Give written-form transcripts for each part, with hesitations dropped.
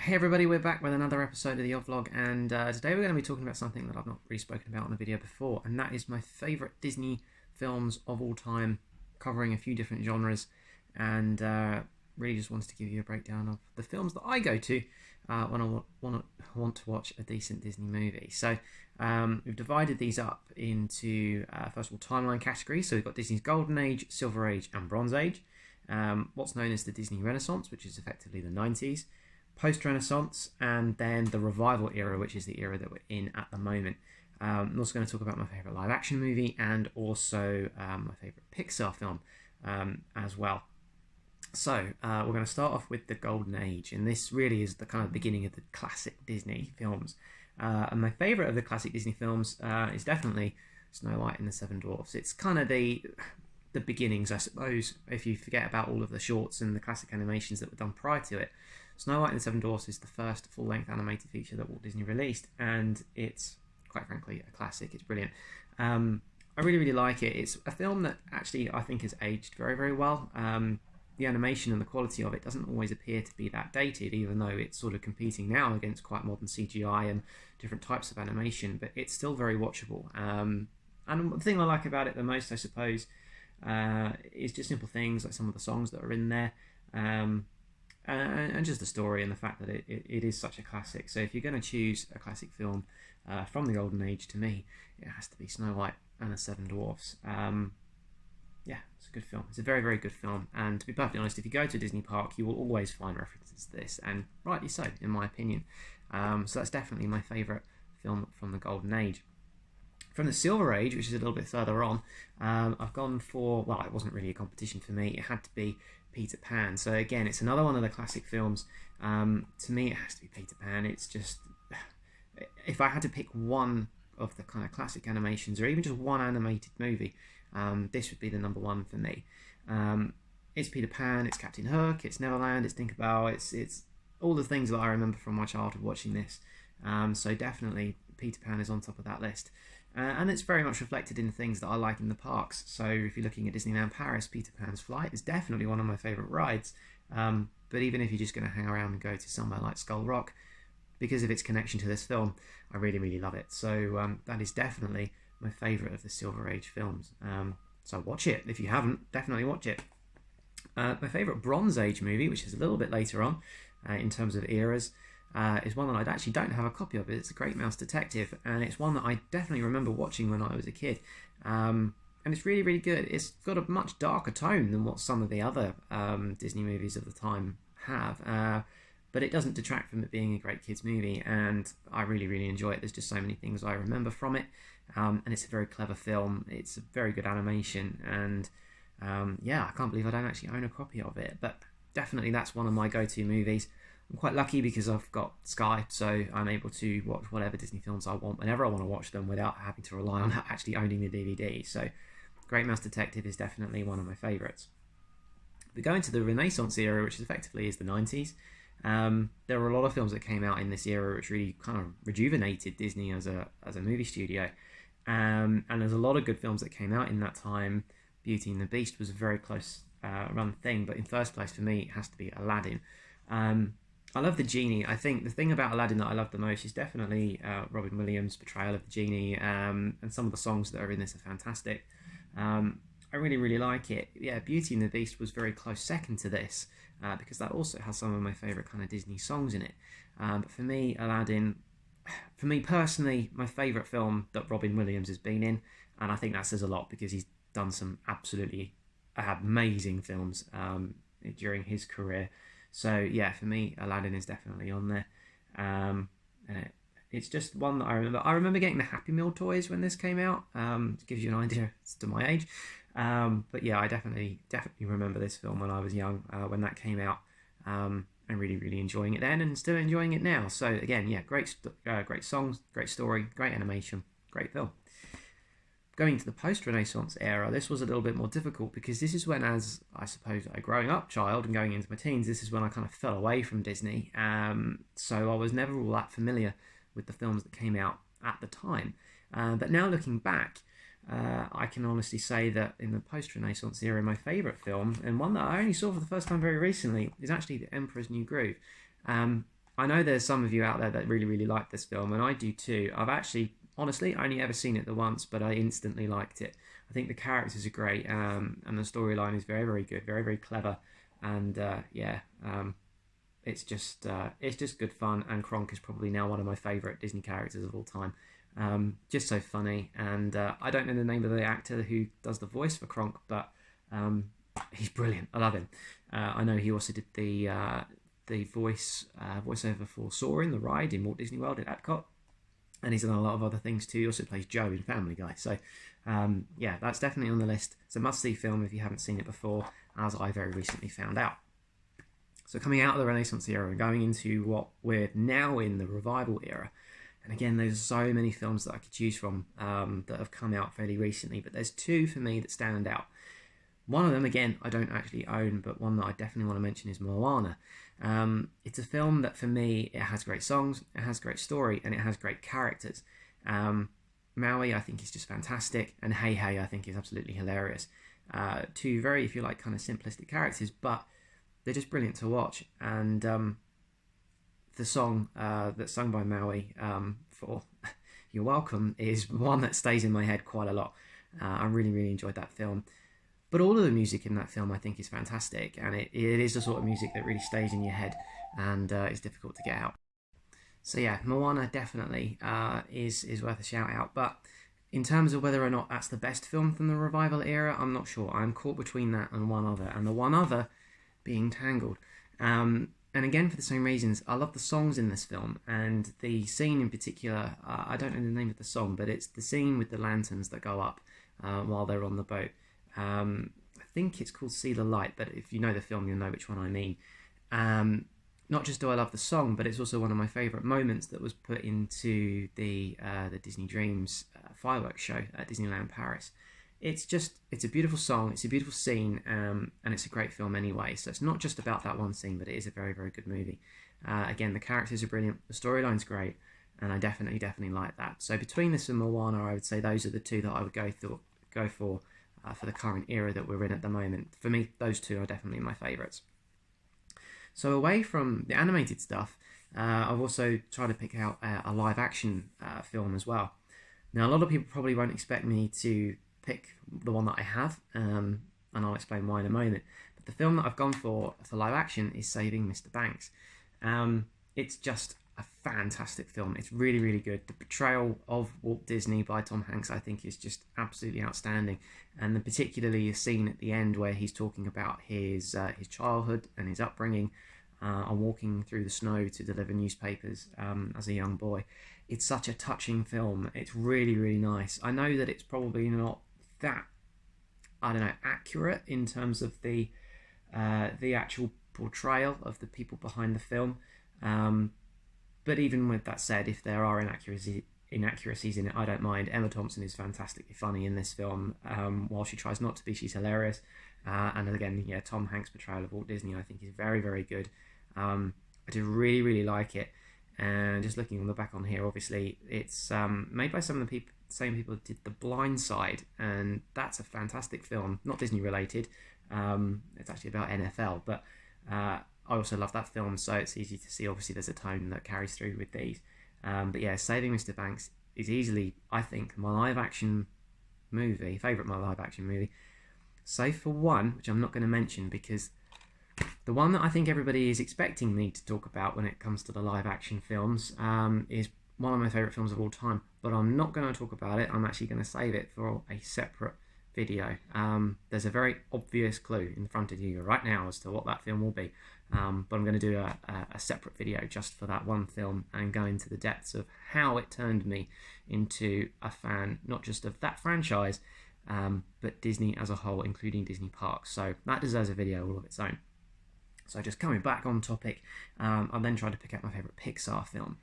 Hey everybody, we're back with another episode of the Odd Vlog, and today we're going to be talking about something that I've not really spoken about in a video before, and that is my favourite Disney films of all time, covering a few different genres, and really just wanted to give you a breakdown of the films that I go to when I want to watch a decent Disney movie. So we've divided these up into, first of all, timeline categories. So we've got Disney's Golden Age, Silver Age, and Bronze Age. What's known as the Disney Renaissance, which is effectively the 90s. Post-Renaissance, and then the Revival era, which is the era that we're in at the moment. I'm also going to talk about my favourite live-action movie and also my favourite Pixar film as well. So we're going to start off with the Golden Age, and this really is the kind of beginning of the classic Disney films. And my favourite of the classic Disney films is definitely Snow White and the Seven Dwarfs. It's kind of the beginnings, I suppose, if you forget about all of the shorts and the classic animations that were done prior to it. Snow White and the Seven Dwarfs is the first full-length animated feature that Walt Disney released, and it's, quite frankly, a classic. It's brilliant. I really, really like it. It's a film that actually I think has aged very, very well. The animation and the quality of it doesn't always appear to be that dated, even though it's sort of competing now against quite modern CGI and different types of animation, but it's still very watchable. And the thing I like about it the most, I suppose, is just simple things like some of the songs that are in there. And just the story and the fact that it is such a classic. So if you're going to choose a classic film from the Golden Age, to me, it has to be Snow White and the Seven Dwarfs. Yeah, it's a good film. It's a very, very good film. And to be perfectly honest, if you go to a Disney park, you will always find references to this, and rightly so, in my opinion. So that's definitely my favourite film from the Golden Age. From the Silver Age, which is a little bit further on, I've gone for, well, it wasn't really a competition for me. It had to be Peter Pan. So again, it's another one of the classic films. To me, it has to be Peter Pan. It's just, if I had to pick one of the kind of classic animations, or even just one animated movie, this would be the number one for me. It's Peter Pan, it's Captain Hook, it's Neverland, it's Tinkerbell, it's all the things that I remember from my childhood watching this. So definitely Peter Pan is on top of that list. And it's very much reflected in things that I like in the parks. So if you're looking at Disneyland Paris, Peter Pan's Flight is definitely one of my favourite rides. But even if you're just going to hang around and go to somewhere like Skull Rock, because of its connection to this film, I really, really love it. So that is definitely my favourite of the Silver Age films. So watch it. If you haven't, definitely watch it. My favourite Bronze Age movie, which is a little bit later on in terms of eras, is one that I actually don't have a copy of. It's A Great Mouse Detective, and it's one that I definitely remember watching when I was a kid. And it's really, really good. It's got a much darker tone than what some of the other Disney movies of the time have, but it doesn't detract from it being a great kids movie, and I really, really enjoy it. There's just so many things I remember from it, and it's a very clever film. It's a very good animation, and yeah, I can't believe I don't actually own a copy of it, but definitely that's one of my go-to movies. I'm quite lucky because I've got Sky, so I'm able to watch whatever Disney films I want whenever I want to watch them without having to rely on actually owning the DVD. So Great Mouse Detective is definitely one of my favourites. We go into the Renaissance era, which effectively is the 90s. There were a lot of films that came out in this era which really kind of rejuvenated Disney as a movie studio. And there's a lot of good films that came out in that time. Beauty and the Beast was a very close run thing, but in first place for me it has to be Aladdin. I love the genie. I think the thing about Aladdin that I love the most is definitely Robin Williams' portrayal of the genie, and some of the songs that are in this are fantastic. I really, really like it. Yeah, Beauty and the Beast was very close second to this, because that also has some of my favourite kind of Disney songs in it. But for me, Aladdin, for me personally, my favourite film that Robin Williams has been in, and I think that says a lot because he's done some absolutely amazing films during his career. So yeah, for me, Aladdin is definitely on there. And it's just one that I remember. I remember getting the Happy Meal toys when this came out. It gives you an idea as to my age. But yeah, I definitely remember this film when I was young, when that came out, and really, really enjoying it then, and still enjoying it now. So again, yeah, great songs, great story, great animation, great film. Going to the post-Renaissance era, this was a little bit more difficult because this is when, as I suppose a growing up child and going into my teens, this is when I kind of fell away from Disney. So I was never all that familiar with the films that came out at the time. But now looking back, I can honestly say that in the post-Renaissance era, my favourite film, and one that I only saw for the first time very recently, is actually The Emperor's New Groove. I know there's some of you out there that really, really like this film, and I do too. I've actually, honestly, only ever seen it the once, but I instantly liked it. I think the characters are great, and the storyline is very, very good, very, very clever, and yeah, it's just good fun. And Kronk is probably now one of my favourite Disney characters of all time. Just so funny, and I don't know the name of the actor who does the voice for Kronk, but he's brilliant. I love him. I know he also did the voiceover for Soarin', the ride in Walt Disney World at Epcot, and he's done a lot of other things too. He also plays Joe in Family Guy. So yeah, that's definitely on the list. It's a must-see film if you haven't seen it before, as I very recently found out. So coming out of the Renaissance era and going into what we're now in, the Revival era. And again, there's so many films that I could choose from that have come out fairly recently, but there's two for me that stand out. One of them, again, I don't actually own, but one that I definitely want to mention is Moana. It's a film that, for me, it has great songs, it has great story, and it has great characters. Maui, I think, is just fantastic, and Hey Hey, I think, is absolutely hilarious. Two very, if you like, kind of simplistic characters, but they're just brilliant to watch. And the song that's sung by Maui for You're Welcome is one that stays in my head quite a lot. I really, really enjoyed that film. But all of the music in that film, I think, is fantastic, and it is the sort of music that really stays in your head and is difficult to get out. So yeah, Moana definitely is worth a shout out. But in terms of whether or not that's the best film from the Revival era, I'm not sure. I'm caught between that and one other, and the one other being Tangled. And again, for the same reasons, I love the songs in this film, and the scene in particular, I don't know the name of the song, but it's the scene with the lanterns that go up while they're on the boat. I think it's called See the Light, but if you know the film, you'll know which one I mean. Not just do I love the song, but it's also one of my favourite moments that was put into the Disney Dreams fireworks show at Disneyland Paris. It's a beautiful song, it's a beautiful scene, and it's a great film anyway. So it's not just about that one scene, but it is a very, very good movie. Again, the characters are brilliant, the storyline's great, and I definitely like that. So between this and Moana, I would say those are the two that I would go for the current era that we're in at the moment. For me, those two are definitely my favourites. So away from the animated stuff, I've also tried to pick out a live action film as well. Now, a lot of people probably won't expect me to pick the one that I have, and I'll explain why in a moment. But the film that I've gone for live action is Saving Mr. Banks. It's just a fantastic film. It's really, really good. The portrayal of Walt Disney by Tom Hanks, I think, is just absolutely outstanding. And particularly a scene at the end where he's talking about his childhood and his upbringing, and walking through the snow to deliver newspapers as a young boy. It's such a touching film. It's really, really nice. I know that it's probably not that, I don't know, accurate in terms of the actual portrayal of the people behind the film. But even with that said, if there are inaccuracies in it, I don't mind. Emma Thompson is fantastically funny in this film. While she tries not to be, she's hilarious. And again, yeah, Tom Hanks' portrayal of Walt Disney, I think, is very, very good. I do really, really like it. And just looking on the back on here, obviously, it's made by some of the same people that did The Blind Side, and that's a fantastic film. Not Disney related. It's actually about NFL, but I also love that film, so it's easy to see. Obviously, there's a tone that carries through with these. But yeah, Saving Mr. Banks is easily, I think, my live action movie, favourite my live action movie. Save for one, which I'm not going to mention, because the one that I think everybody is expecting me to talk about when it comes to the live action films is one of my favourite films of all time. But I'm not going to talk about it. I'm actually going to save it for a separate video. There's a very obvious clue in front of you right now as to what that film will be. But I'm going to do a separate video just for that one film and go into the depths of how it turned me into a fan, not just of that franchise, but Disney as a whole, including Disney Parks. So that deserves a video all of its own. So just coming back on topic, I then tried to pick out my favourite Pixar film.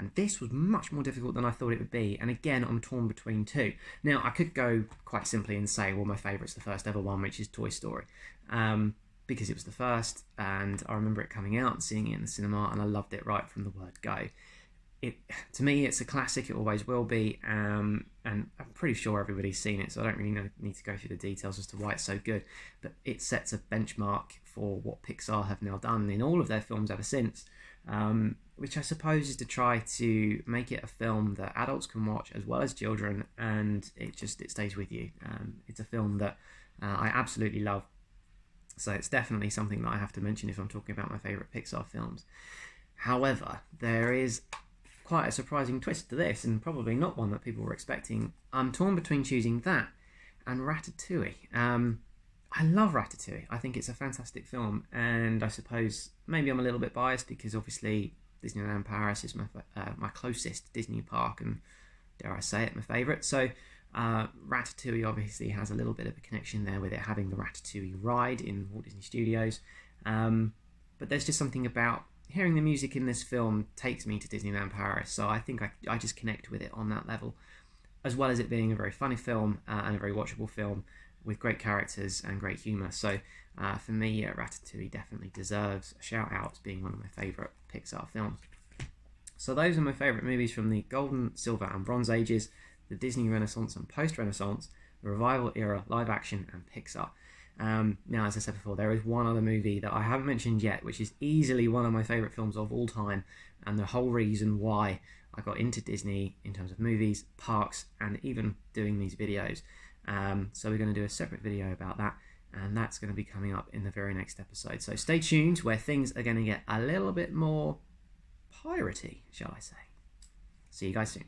And this was much more difficult than I thought it would be. And again, I'm torn between two. Now, I could go quite simply and say, well, my favourite's the first ever one, which is Toy Story. Because it was the first, and I remember it coming out and seeing it in the cinema, and I loved it right from the word go. it to me, it's a classic. It always will be, and I'm pretty sure everybody's seen it, so I don't really need to go through the details as to why it's so good. But it sets a benchmark for what Pixar have now done in all of their films ever since, which I suppose is to try to make it a film that adults can watch as well as children, and it stays with you. It's a film that I absolutely love, so it's definitely something that I have to mention if I'm talking about my favourite Pixar films. However, there is quite a surprising twist to this, and probably not one that people were expecting. I'm torn between choosing that and Ratatouille. I love Ratatouille. I think it's a fantastic film, and I suppose maybe I'm a little bit biased because obviously Disneyland Paris is my closest Disney park, and dare I say it, my favourite. So Ratatouille obviously has a little bit of a connection there with it having the Ratatouille ride in Walt Disney Studios. But there's just something about hearing the music in this film takes me to Disneyland Paris, so I think I just connect with it on that level, as well as it being a very funny film and a very watchable film with great characters and great humour. So for me, Ratatouille definitely deserves a shout out as being one of my favourite Pixar films. So those are my favourite movies from the Golden, Silver and Bronze Ages, the Disney Renaissance and Post-Renaissance, the Revival era, live action and Pixar. Now, as I said before, there is one other movie that I haven't mentioned yet, which is easily one of my favourite films of all time, and the whole reason why I got into Disney in terms of movies, parks, and even doing these videos. So we're going to do a separate video about that, and that's going to be coming up in the very next episode. So stay tuned, where things are going to get a little bit more piratey, shall I say. See you guys soon.